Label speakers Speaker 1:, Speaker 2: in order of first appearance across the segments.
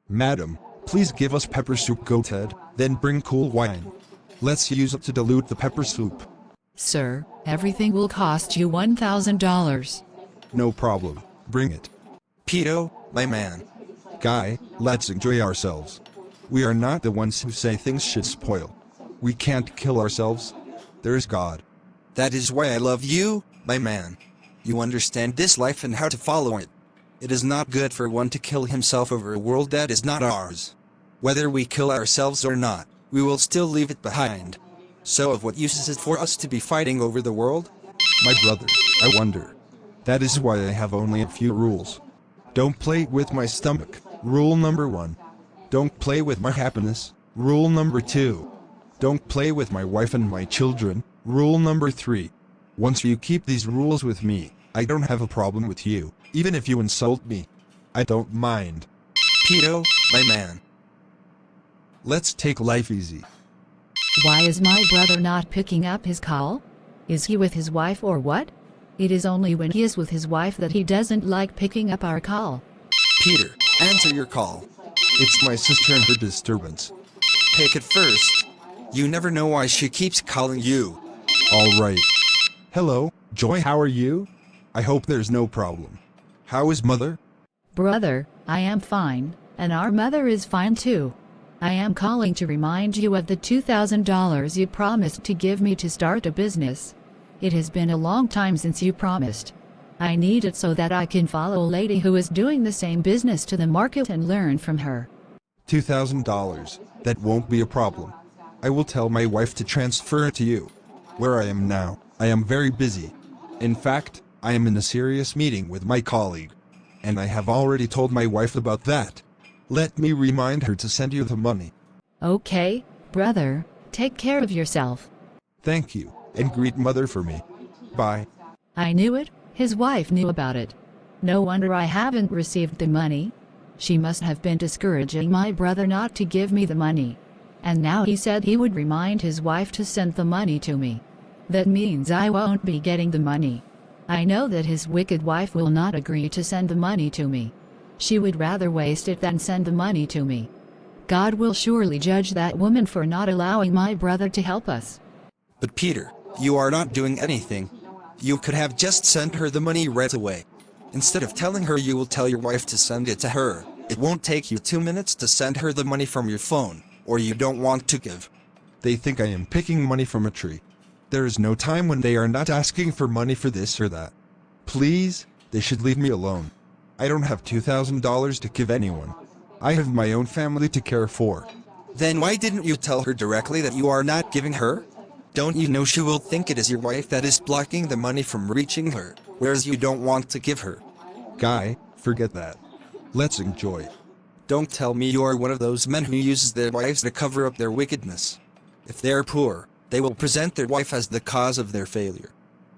Speaker 1: Madam, please give us pepper soup, go Ted, then bring cool wine. Let's use it to dilute the pepper soup.
Speaker 2: Sir, everything will cost you $1,000.
Speaker 1: No problem, bring it.
Speaker 3: Pedo, my man.
Speaker 1: Guy, let's enjoy ourselves. We are not the ones who say things should spoil. We can't kill ourselves. There's God.
Speaker 3: That is why I love you, my man. You understand this life and how to follow it. It is not good for one to kill himself over a world that is not ours. Whether we kill ourselves or not, we will still leave it behind. So of what use is it for us to be fighting over the world?
Speaker 1: My brother, I wonder. That is why I have only a few rules. Don't play with my stomach, rule number 1. Don't play with my happiness, rule number 2. Don't play with my wife and my children, rule number 3. Once you keep these rules with me, I don't have a problem with you, even if you insult me. I don't mind.
Speaker 3: Pedo, my man.
Speaker 1: Let's take life easy.
Speaker 2: Why is my brother not picking up his call? Is he with his wife or what? It is only when he is with his wife that he doesn't like picking up our call.
Speaker 3: Peter, answer your call.
Speaker 1: It's my sister and her disturbance.
Speaker 3: Take it first. You never know why she keeps calling you.
Speaker 1: All right. Hello, Joy, how are you? I hope there's no problem. How is mother?
Speaker 2: Brother, I am fine, and our mother is fine too. I am calling to remind you of the $2,000 you promised to give me to start a business. It has been a long time since you promised. I need it so that I can follow a lady who is doing the same business to the market and learn from her.
Speaker 1: $2,000. That won't be a problem. I will tell my wife to transfer it to you. Where I am now, I am very busy. In fact, I am in a serious meeting with my colleague. And I have already told my wife about that. Let me remind her to send you the money.
Speaker 2: Okay, brother, take care of yourself.
Speaker 1: Thank you, and greet mother for me. Bye.
Speaker 2: I knew it, his wife knew about it. No wonder I haven't received the money. She must have been discouraging my brother not to give me the money. And now he said he would remind his wife to send the money to me. That means I won't be getting the money. I know that his wicked wife will not agree to send the money to me. She would rather waste it than send the money to me. God will surely judge that woman for not allowing my brother to help us.
Speaker 3: But Peter, you are not doing anything. You could have just sent her the money right away. Instead of telling her you will tell your wife to send it to her, it won't take you 2 minutes to send her the money from your phone, or you don't want to give.
Speaker 1: They think I am picking money from a tree. There is no time when they are not asking for money for this or that. Please, they should leave me alone. I don't have $2,000 to give anyone. I have my own family to care for.
Speaker 3: Then why didn't you tell her directly that you are not giving her? Don't you know she will think it is your wife that is blocking the money from reaching her, whereas you don't want to give her?
Speaker 1: Guy, forget that. Let's enjoy.
Speaker 3: Don't tell me you are one of those men who uses their wives to cover up their wickedness. If they are poor, they will present their wife as the cause of their failure.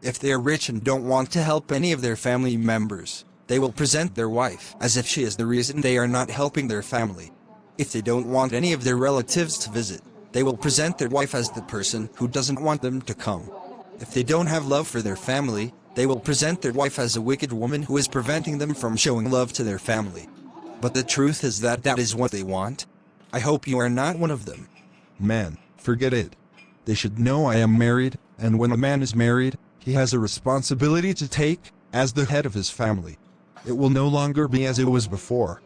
Speaker 3: If they are rich and don't want to help any of their family members, they will present their wife as if she is the reason they are not helping their family. If they don't want any of their relatives to visit, they will present their wife as the person who doesn't want them to come. If they don't have love for their family, they will present their wife as a wicked woman who is preventing them from showing love to their family. But the truth is that that is what they want. I hope you are not one of them.
Speaker 1: Man, forget it. They should know I am married, and when a man is married, he has a responsibility to take, as the head of his family. It will no longer be as it was before.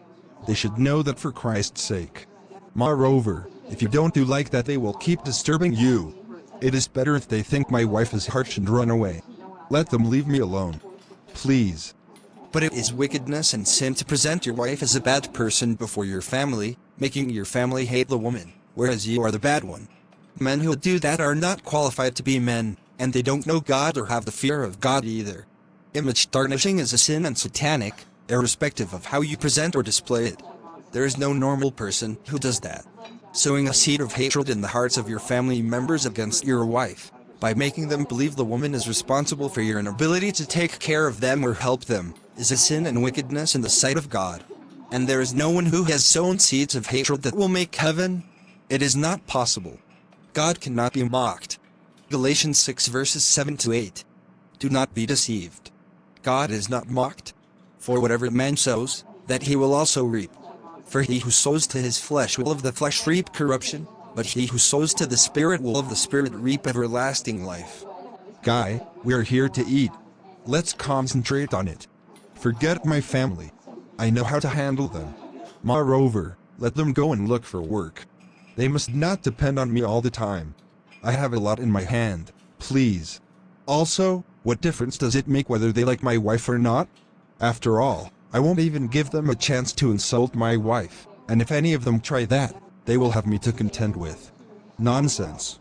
Speaker 1: They should know that for Christ's sake. Moreover, if you don't do like that, they will keep disturbing you. It is better if they think my wife is harsh and run away. Let them leave me alone. Please.
Speaker 3: But it is wickedness and sin to present your wife as a bad person before your family, making your family hate the woman, whereas you are the bad one. Men who do that are not qualified to be men, and they don't know God or have the fear of God either. Image tarnishing is a sin and satanic, irrespective of how you present or display it. There is no normal person who does that. Sowing a seed of hatred in the hearts of your family members against your wife, by making them believe the woman is responsible for your inability to take care of them or help them, is a sin and wickedness in the sight of God. And there is no one who has sown seeds of hatred that will make heaven. It is not possible. God cannot be mocked. Galatians 6 verses 7-8. Do not be deceived. God is not mocked. For whatever man sows, that he will also reap. For he who sows to his flesh will of the flesh reap corruption, but he who sows to the Spirit will of the Spirit reap everlasting life.
Speaker 1: Guy, we are here to eat. Let's concentrate on it. Forget my family. I know how to handle them. Moreover, let them go and look for work. They must not depend on me all the time. I have a lot in my hand, please. Also, what difference does it make whether they like my wife or not? After all, I won't even give them a chance to insult my wife, and if any of them try that, they will have me to contend with. Nonsense.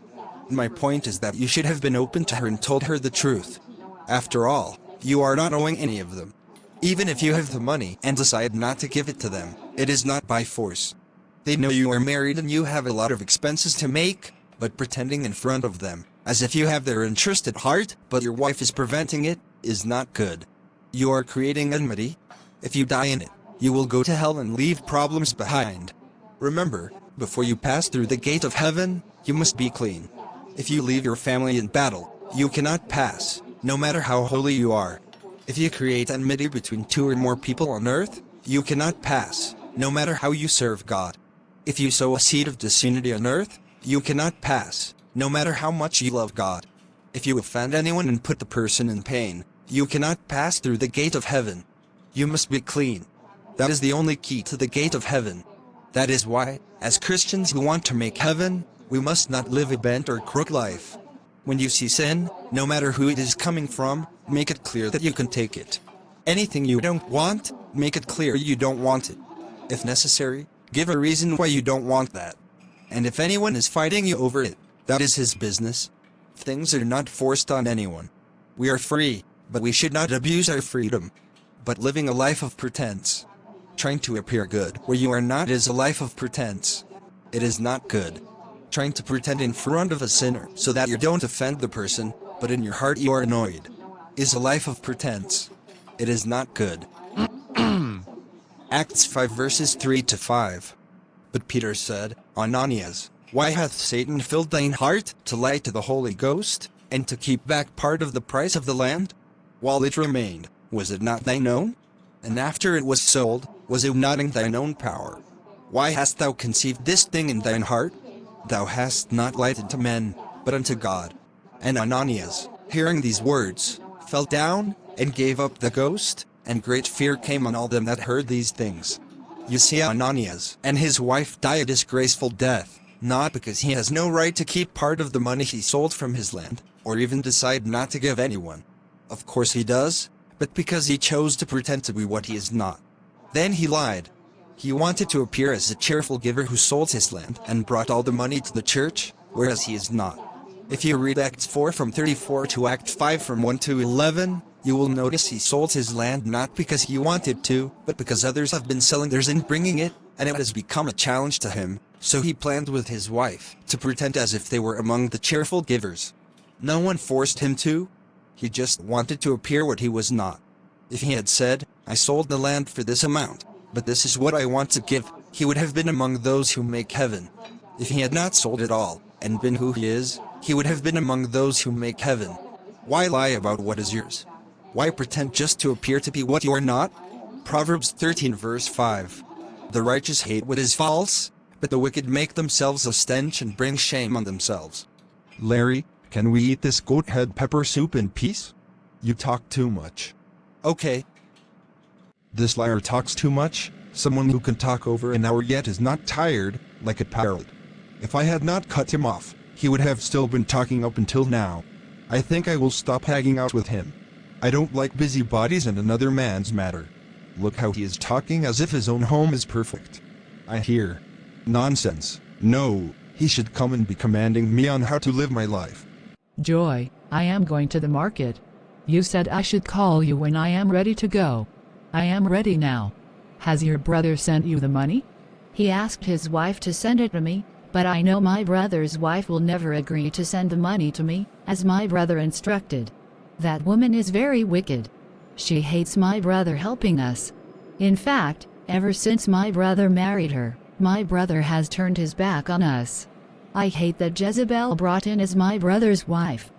Speaker 3: My point is that you should have been open to her and told her the truth. After all, you are not owing any of them. Even if you have the money and decide not to give it to them, it is not by force. They know you are married and you have a lot of expenses to make, but pretending in front of them, as if you have their interest at heart, but your wife is preventing it, is not good. You are creating enmity. If you die in it, you will go to hell and leave problems behind. Remember, before you pass through the gate of heaven, you must be clean. If you leave your family in battle, you cannot pass, no matter how holy you are. If you create enmity between two or more people on earth, you cannot pass, no matter how you serve God. If you sow a seed of disunity on earth, you cannot pass, no matter how much you love God. If you offend anyone and put the person in pain, you cannot pass through the gate of heaven. You must be clean. That is the only key to the gate of heaven. That is why, as Christians who want to make heaven, we must not live a bent or crooked life. When you see sin, no matter who it is coming from, make it clear that you can take it. Anything you don't want, make it clear you don't want it. If necessary, give a reason why you don't want that. And if anyone is fighting you over it, that is his business. Things are not forced on anyone. We are free, but we should not abuse our freedom. But living a life of pretense, trying to appear good where you are not, is a life of pretense. It is not good. Trying to pretend in front of a sinner so that you don't offend the person, but in your heart you are annoyed, is a life of pretense. It is not good. Acts 5 verses 3-5. But Peter said, Ananias, why hath Satan filled thine heart to lie to the Holy Ghost, and to keep back part of the price of the land? While it remained, was it not thine own? And after it was sold, was it not in thine own power? Why hast thou conceived this thing in thine heart? Thou hast not lied unto men, but unto God. And Ananias, hearing these words, fell down, and gave up the ghost, and great fear came on all them that heard these things. You see, Ananias and his wife die a disgraceful death, not because he has no right to keep part of the money he sold from his land, or even decide not to give anyone. Of course he does, but because he chose to pretend to be what he is not. Then he lied. He wanted to appear as a cheerful giver who sold his land and brought all the money to the church, whereas he is not. If you read Acts 4 from 34 to Act 5 from 1 to 11, you will notice he sold his land not because he wanted to, but because others have been selling theirs and bringing it, and it has become a challenge to him, so he planned with his wife to pretend as if they were among the cheerful givers. No one forced him to. He just wanted to appear what he was not. If he had said, I sold the land for this amount, but this is what I want to give, he would have been among those who make heaven. If he had not sold it all, and been who he is, he would have been among those who make heaven. Why lie about what is yours? Why pretend just to appear to be what you are not? Proverbs 13 verse 5. The righteous hate what is false, but the wicked make themselves a stench and bring shame on themselves.
Speaker 1: Larry, can we eat this goat head pepper soup in peace? You talk too much.
Speaker 3: Okay.
Speaker 1: This liar talks too much. Someone who can talk over an hour yet is not tired, like a parrot. If I had not cut him off, he would have still been talking up until now. I think I will stop hanging out with him. I don't like busybodies in another man's matter. Look how he is talking as if his own home is perfect. I hear. Nonsense. No, he should come and be commanding me on how to live my life.
Speaker 2: Joy, I am going to the market. You said I should call you when I am ready to go. I am ready now. Has your brother sent you the money? He asked his wife to send it to me, but I know my brother's wife will never agree to send the money to me, as my brother instructed. That woman is very wicked. She hates my brother helping us. In fact, ever since my brother married her, my brother has turned his back on us. I hate that Jezebel brought in as my brother's wife.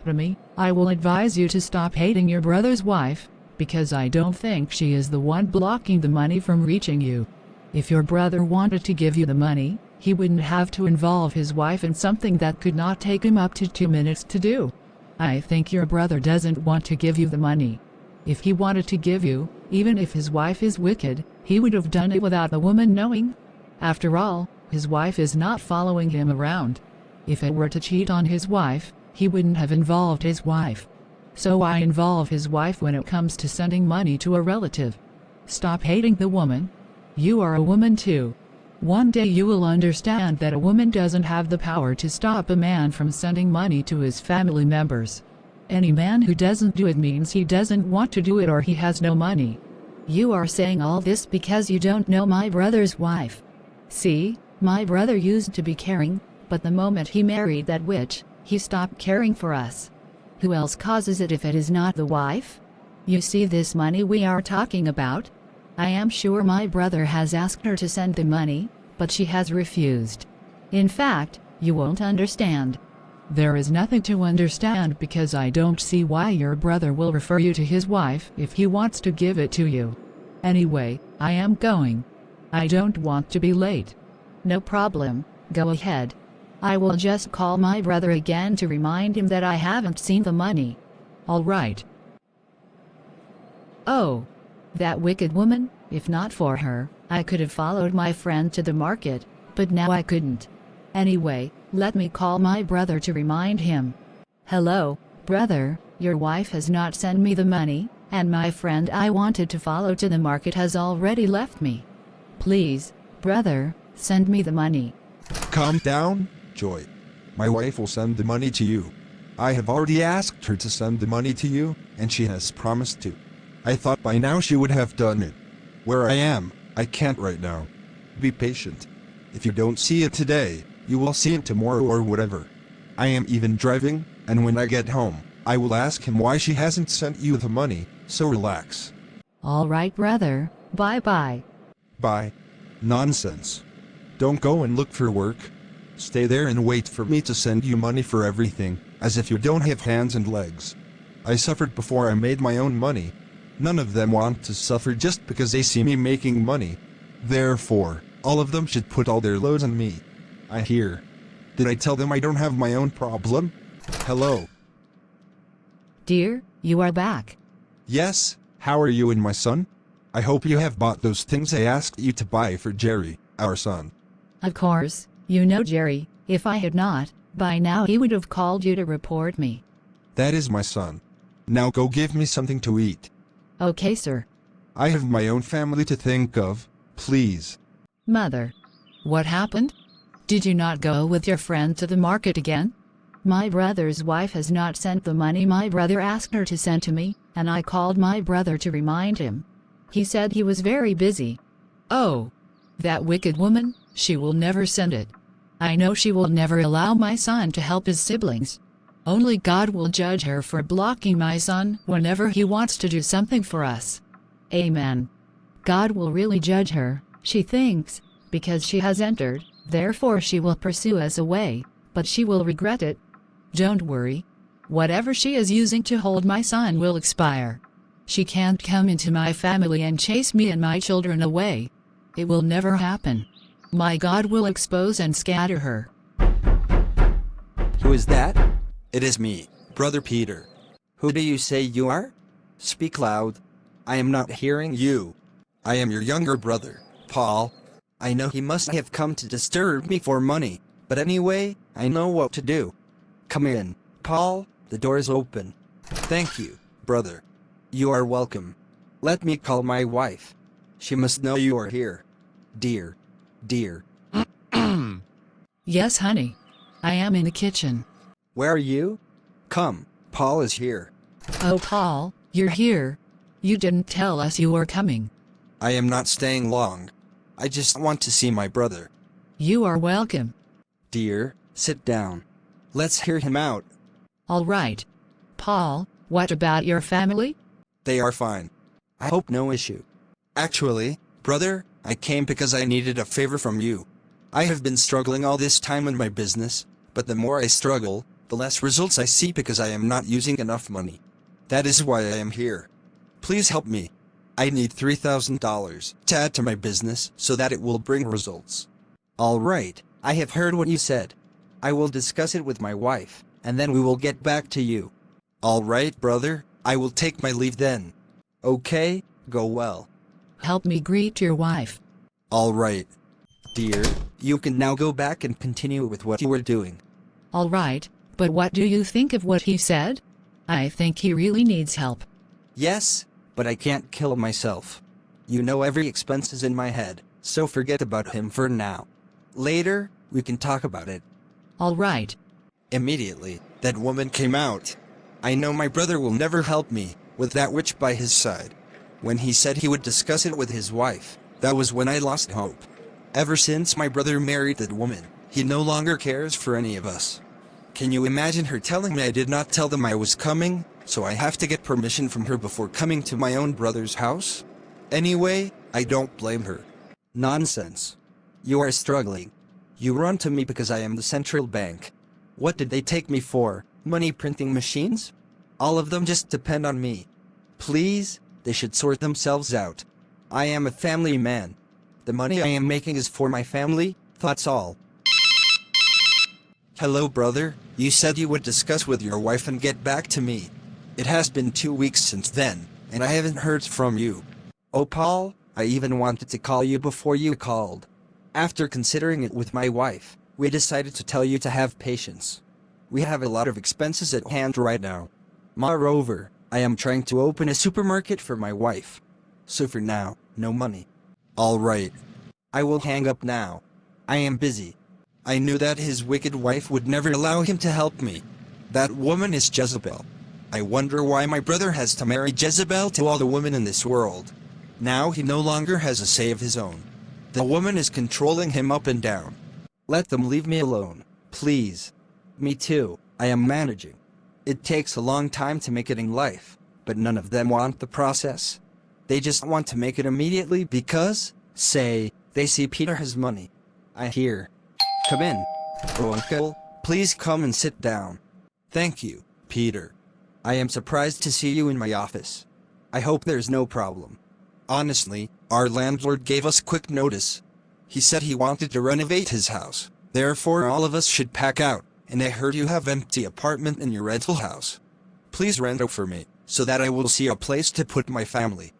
Speaker 2: Remy, I will advise you to stop hating your brother's wife, because I don't think she is the one blocking the money from reaching you. If your brother wanted to give you the money, he wouldn't have to involve his wife in something that could not take him up to 2 minutes to do. I think your brother doesn't want to give you the money. If he wanted to give you, even if his wife is wicked, he would have done it without the woman knowing. After all, his wife is not following him around. If it were to cheat on his wife, he wouldn't have involved his wife. So why involve his wife when it comes to sending money to a relative? Stop hating the woman. You are a woman too. One day you will understand that a woman doesn't have the power to stop a man from sending money to his family members. Any man who doesn't do it means he doesn't want to do it or he has no money. You are saying all this because you don't know my brother's wife. See, my brother used to be caring, but the moment he married that witch, he stopped caring for us. Who else causes it if it is not the wife? You see this money we are talking about? I am sure my brother has asked her to send the money, but she has refused. In fact, you won't understand. There is nothing to understand because I don't see why your brother will refer you to his wife if he wants to give it to you. Anyway, I am going. I don't want to be late. No problem, go ahead. I will just call my brother again to remind him that I haven't seen the money. All right. Oh, that wicked woman, if not for her, I could have followed my friend to the market, but now I couldn't. Anyway, let me call my brother to remind him. Hello, brother, your wife has not sent me the money, and my friend I wanted to follow to the market has already left me. Please, brother, send me the money.
Speaker 1: Calm down, Joy. My wife will send the money to you. I have already asked her to send the money to you, and she has promised to. I thought by now she would have done it. Where I am, I can't right now. Be patient. If you don't see it today, you will see it tomorrow or whatever. I am even driving, and when I get home, I will ask him why she hasn't sent you the money, so relax.
Speaker 2: All right, brother, bye-bye.
Speaker 1: Bye. Nonsense. Don't go and look for work. Stay there and wait for me to send you money for everything, as if you don't have hands and legs. I suffered before I made my own money. None of them want to suffer just because they see me making money. Therefore, all of them should put all their loads on me. I hear. Did I tell them I don't have my own problem? Hello.
Speaker 2: Dear, you are back.
Speaker 1: Yes, how are you and my son? I hope you have bought those things I asked you to buy for Jerry, our son.
Speaker 2: Of course, you know Jerry. If I had not, by now he would have called you to report me.
Speaker 1: That is my son. Now go give me something to eat.
Speaker 2: Okay, sir.
Speaker 1: I have my own family to think of, please.
Speaker 2: Mother. What happened? Did you not go with your friend to the market again? My brother's wife has not sent the money my brother asked her to send to me, and I called my brother to remind him. He said he was very busy. Oh, that wicked woman, she will never send it. I know she will never allow my son to help his siblings. Only God will judge her for blocking my son whenever he wants to do something for us. Amen. God will really judge her, she thinks, because she has entered, therefore she will pursue us away, but she will regret it. Don't worry. Whatever she is using to hold my son will expire. She can't come into my family and chase me and my children away. It will never happen. My God will expose and scatter her.
Speaker 3: Who is that? It is me, Brother Peter. Who do you say you are? Speak loud. I am not hearing you. I am your younger brother, Paul. I know he must have come to disturb me for money, but anyway, I know what to do. Come in, Paul, the door is open. Thank you, brother. You are welcome. Let me call my wife. She must know you are here. Dear.
Speaker 2: Yes, honey. I am in the kitchen.
Speaker 3: Where are you? Come, Paul is here.
Speaker 2: Oh, Paul, you're here. You didn't tell us you were coming.
Speaker 3: I am not staying long. I just want to see my brother.
Speaker 2: You are welcome.
Speaker 3: Dear, sit down. Let's hear him out.
Speaker 2: All right. Paul, what about your family?
Speaker 3: They are fine. I hope no issue. Actually, brother, I came because I needed a favor from you. I have been struggling all this time in my business, but the more I struggle, the less results I see because I am not using enough money. That is why I am here. Please help me. I need $3,000 to add to my business so that it will bring results. All right, I have heard what you said. I will discuss it with my wife, and then we will get back to you. All right, brother, I will take my leave then. Okay, go well.
Speaker 2: Help me greet your wife.
Speaker 3: All right. Dear, you can now go back and continue with what you were doing.
Speaker 2: All right, but what do you think of what he said? I think he really needs help.
Speaker 3: Yes, but I can't kill myself. You know every expense is in my head, so forget about him for now. Later, we can talk about it.
Speaker 2: All right.
Speaker 3: Immediately, that woman came out. I know my brother will never help me, with that witch by his side. When he said he would discuss it with his wife, that was when I lost hope. Ever since my brother married that woman, he no longer cares for any of us. Can you imagine her telling me I did not tell them I was coming, so I have to get permission from her before coming to my own brother's house? Anyway, I don't blame her. Nonsense. You are struggling. You run to me because I am the central bank. What did they take me for? Money printing machines? All of them just depend on me. Please, they should sort themselves out. I am a family man. The money I am making is for my family, that's all. Hello, brother. You said you would discuss with your wife and get back to me. It has been 2 weeks since then, and I haven't heard from you. Oh, Paul, I even wanted to call you before you called. After considering it with my wife, we decided to tell you to have patience. We have a lot of expenses at hand right now. Moreover, I am trying to open a supermarket for my wife. So for now, no money. All right. I will hang up now. I am busy. I knew that his wicked wife would never allow him to help me. That woman is Jezebel. I wonder why my brother has to marry Jezebel to all the women in this world. Now he no longer has a say of his own. The woman is controlling him up and down. Let them leave me alone, please. Me too, I am managing. It takes a long time to make it in life, but none of them want the process. They just want to make it immediately because, say, they see Peter has money. I hear. Come in. Oh, uncle, please come and sit down. Thank you, Peter. I am surprised to see you in my office. I hope there's no problem. Honestly, our landlord gave us quick notice. He said he wanted to renovate his house. Therefore all of us should pack out, and I heard you have empty apartment in your rental house. Please rent it for me, so that I will see a place to put my family.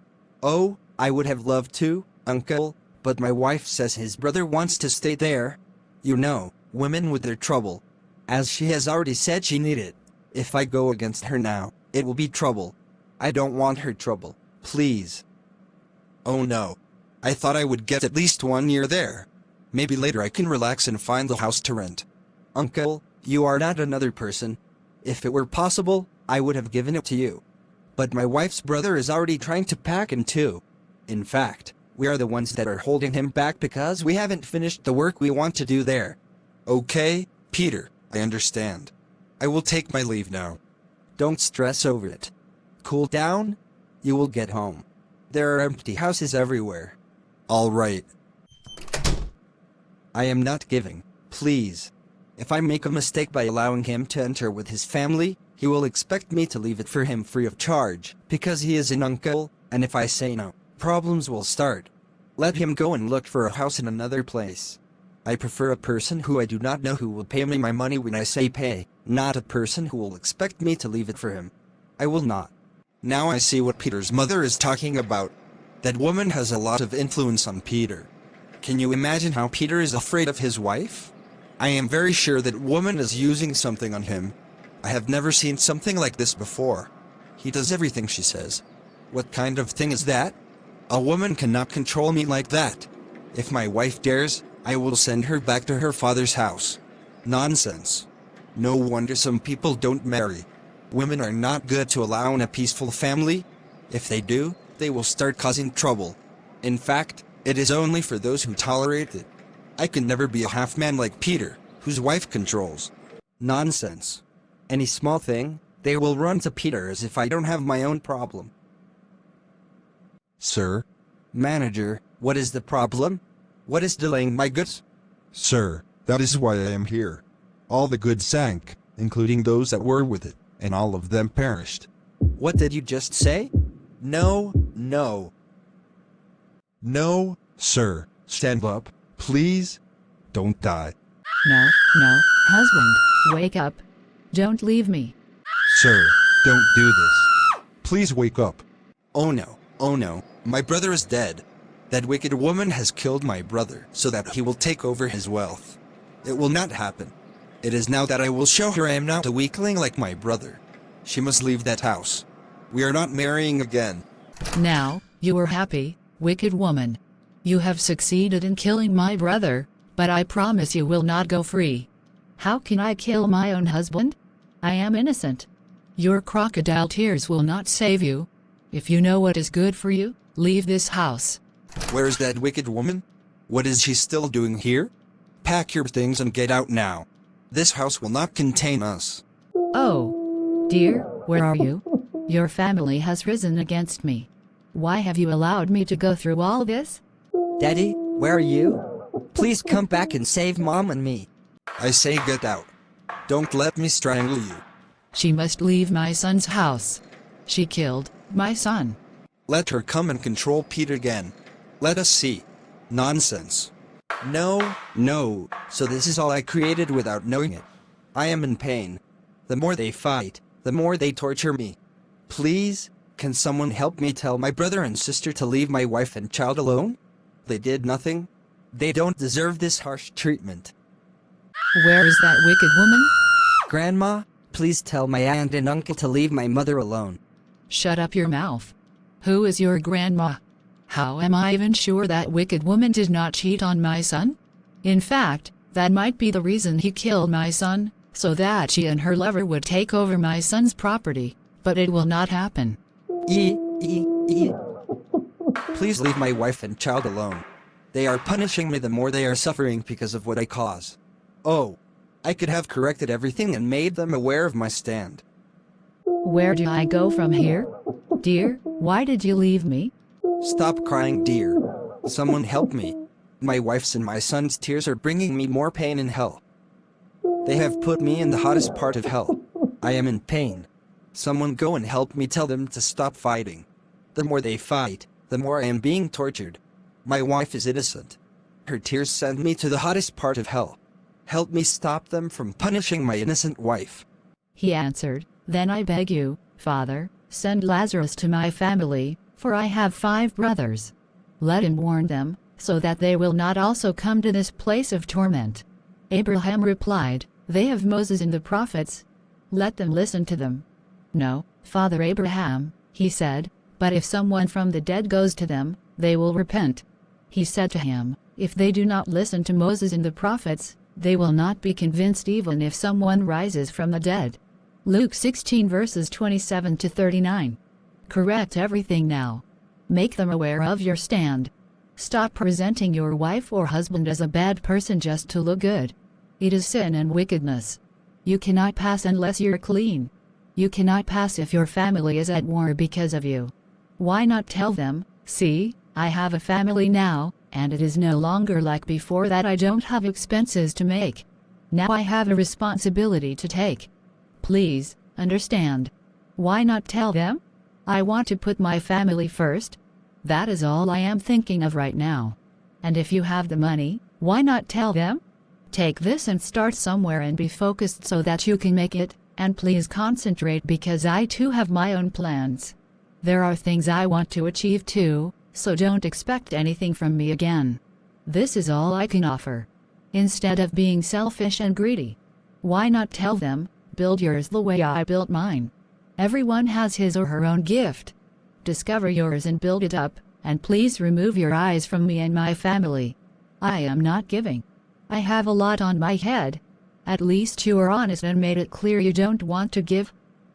Speaker 3: Oh, I would have loved to, uncle, but my wife says his brother wants to stay there. You know, women with their trouble. As she has already said she need it. If I go against her now, it will be trouble. I don't want her trouble, please. Oh no. I thought I would get at least 1 year there. Maybe later I can relax and find the house to rent. Uncle, you are not another person. If it were possible, I would have given it to you. But my wife's brother is already trying to pack in too. In fact, we are the ones that are holding him back because we haven't finished the work we want to do there. Okay, Peter, I understand. I will take my leave now. Don't stress over it. Cool down. You will get home. There are empty houses everywhere. All right. I am not giving, please. If I make a mistake by allowing him to enter with his family, he will expect me to leave it for him free of charge, because he is an uncle, and if I say no, problems will start. Let him go and look for a house in another place. I prefer a person who I do not know who will pay me my money when I say pay, not a person who will expect me to leave it for him. I will not. Now I see what Peter's mother is talking about. That woman has a lot of influence on Peter. Can you imagine how Peter is afraid of his wife? I am very sure that woman is using something on him. I have never seen something like this before. He does everything she says. What kind of thing is that? A woman cannot control me like that. If my wife dares, I will send her back to her father's house. Nonsense. No wonder some people don't marry. Women are not good to allow in a peaceful family. If they do, they will start causing trouble. In fact, it is only for those who tolerate it. I can never be a half-man like Peter, whose wife controls. Nonsense. Any small thing, they will run to Peter as if I don't have my own problem.
Speaker 1: Sir?
Speaker 3: Manager, what is the problem? What is delaying my goods?
Speaker 1: Sir, that is why I am here. All the goods sank, including those that were with it, and all of them perished.
Speaker 3: What did you just say? No,
Speaker 1: No, sir, stand up, please. Don't die.
Speaker 2: No, no, husband, wake up. Don't leave me.
Speaker 1: Sir, don't do this. Please wake up.
Speaker 3: Oh no, my brother is dead. That wicked woman has killed my brother so that he will take over his wealth. It will not happen. It is now that I will show her I am not a weakling like my brother. She must leave that house. We are not marrying again.
Speaker 2: Now, you are happy, wicked woman. You have succeeded in killing my brother, but I promise you will not go free. How can I kill my own husband? I am innocent. Your crocodile tears will not save you. If you know what is good for you, leave this house.
Speaker 3: Where is that wicked woman? What is she still doing here? Pack your things and get out now. This house will not contain us.
Speaker 2: Oh, dear, where are you? Your family has risen against me. Why have you allowed me to go through all this?
Speaker 4: Daddy, where are you? Please come back and save Mom and me.
Speaker 3: I say get out. Don't let me strangle you.
Speaker 2: She must leave my son's house. She killed my son.
Speaker 3: Let her come and control Pete again. Let us see. Nonsense. No, so this is all I created without knowing it. I am in pain. The more they fight, the more they torture me. Please, can someone help me tell my brother and sister to leave my wife and child alone? They did nothing. They don't deserve this harsh treatment.
Speaker 2: Where is that wicked woman?
Speaker 4: Grandma, please tell my aunt and uncle to leave my mother alone.
Speaker 2: Shut up your mouth. Who is your grandma? How am I even sure that wicked woman did not cheat on my son? In fact, that might be the reason he killed my son, so that she and her lover would take over my son's property, but it will not happen.
Speaker 3: Please leave my wife and child alone. They are punishing me the more they are suffering because of what I cause. Oh, I could have corrected everything and made them aware of my stand.
Speaker 2: Where do I go from here? Dear, why did you leave me?
Speaker 3: Stop crying, dear. Someone help me. My wife's and my son's tears are bringing me more pain in hell. They have put me in the hottest part of hell. I am in pain. Someone go and help me tell them to stop fighting. The more they fight, the more I am being tortured. My wife is innocent. Her tears send me to the hottest part of hell. Help me stop them from punishing my innocent wife.
Speaker 2: He answered, Then I beg you, Father, send Lazarus to my family, for I have 5 brothers. Let him warn them, so that they will not also come to this place of torment. Abraham replied, They have Moses and the prophets. Let them listen to them. No, Father Abraham, he said, but if someone from the dead goes to them, they will repent. He said to him, If they do not listen to Moses and the prophets, they will not be convinced even if someone rises from the dead. Luke 16 verses 27 to 39. Correct everything now. Make them aware of your stand. Stop presenting your wife or husband as a bad person just to look good. It is sin and wickedness. You cannot pass unless you're clean. You cannot pass if your family is at war because of you. Why not tell them, See, I have a family now, and it is no longer like before that I don't have expenses to make. Now I have a responsibility to take. Please, understand. Why not tell them? I want to put my family first. That is all I am thinking of right now. And if you have the money, why not tell them? Take this and start somewhere and be focused so that you can make it, and please concentrate because I too have my own plans. There are things I want to achieve too, so don't expect anything from me again. This is all I can offer. Instead of being selfish and greedy. Why not tell them, build yours the way I built mine. Everyone has his or her own gift. Discover yours and build it up, and please remove your eyes from me and my family. I am not giving. I have a lot on my head. At least you are honest and made it clear you don't want to give.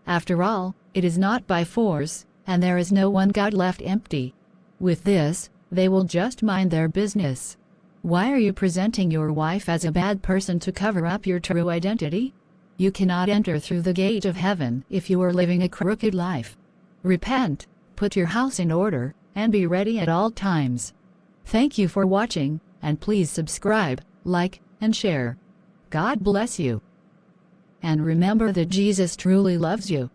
Speaker 2: After all, it is not by force, and there is no one God left empty. With this, they will just mind their business. Why are you presenting your wife as a bad person to cover up your true identity? You cannot enter through the gate of heaven if you are living a crooked life. Repent, put your house in order, and be ready at all times. Thank you for watching, and please subscribe, like, and share. God bless you. And remember that Jesus truly loves you.